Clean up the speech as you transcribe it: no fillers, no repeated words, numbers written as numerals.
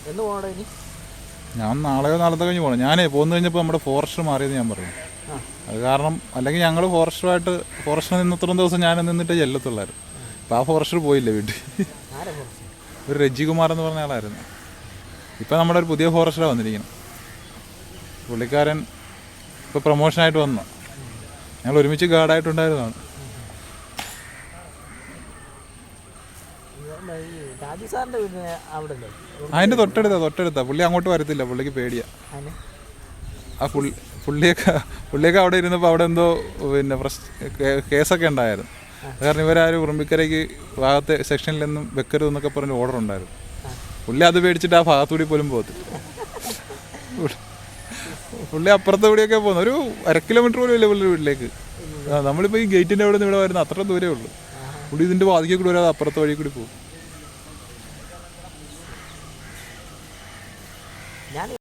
എന്ന് പോകണോ ഇനി? ഞാൻ നാളെയോ നാളത്തെ കഴിഞ്ഞ് പോകണം. ഞാനേ പോന്നു കഴിഞ്ഞപ്പോൾ നമ്മുടെ ഫോറസ്റ്റർ മാറിയെന്ന് ഞാൻ പറഞ്ഞു. അത് കാരണം അല്ലെങ്കിൽ ഞങ്ങൾ ഫോറസ്റ്റിൽ നിന്നത്രയും ദിവസം ഞാൻ നിന്നിട്ട് ചെല്ലത്തുള്ളായിരുന്നു. അപ്പോൾ ആ ഫോറസ്റ്റർ പോയില്ല വീട്ടിൽ. ഒരു രജികുമാർ എന്ന് പറഞ്ഞ ആളായിരുന്നു. ഇപ്പം നമ്മുടെ ഒരു പുതിയ ഫോറസ്റ്ററാണ് വന്നിരിക്കുന്നത്. പുള്ളിക്കാരൻ ഇപ്പോൾ പ്രൊമോഷനായിട്ട് വന്നു. ഞങ്ങൾ ഒരുമിച്ച് ഗാർഡായിട്ടുണ്ടായിരുന്നതാണ്. അതിൻ്റെ തൊട്ടടുത്താ. പുള്ളി അങ്ങോട്ട് വരത്തില്ല, പുള്ളിക്ക് പേടിയാ. ആ പുള്ളിയൊക്കെ അവിടെ ഇരുന്നപ്പോൾ അവിടെ എന്തോ പിന്നെ കേസൊക്കെ ഉണ്ടായിരുന്നു. കാരണം ഇവരാരും ഉറുമ്പിക്കരയ്ക്ക് ഭാഗത്തെ സെക്ഷനിലൊന്നും വെക്കരുതെന്നൊക്കെ പറഞ്ഞ് ഓർഡർ ഉണ്ടായിരുന്നു. പുള്ളി അത് പേടിച്ചിട്ട് ആ ഭാഗത്തുകൂടി പോലും പോകത്തില്ല. പുള്ളി അപ്പുറത്തെ കൂടിയൊക്കെ പോകുന്നു. ഒരു 1 കിലോമീറ്റർ പോലും ഇല്ല പുള്ളി വീട്ടിലേക്ക്. നമ്മളിപ്പോൾ ഈ ഗേറ്റിൻ്റെ അവിടെ നിന്ന് ഇവിടെ വരുന്ന അത്ര ദൂരമേ ഉള്ളൂ. പുള്ളി ഇതിൻ്റെ വാതിക്കൽ കൂടി വരാതെ അപ്പുറത്തെ വഴി കൂടി പോകും.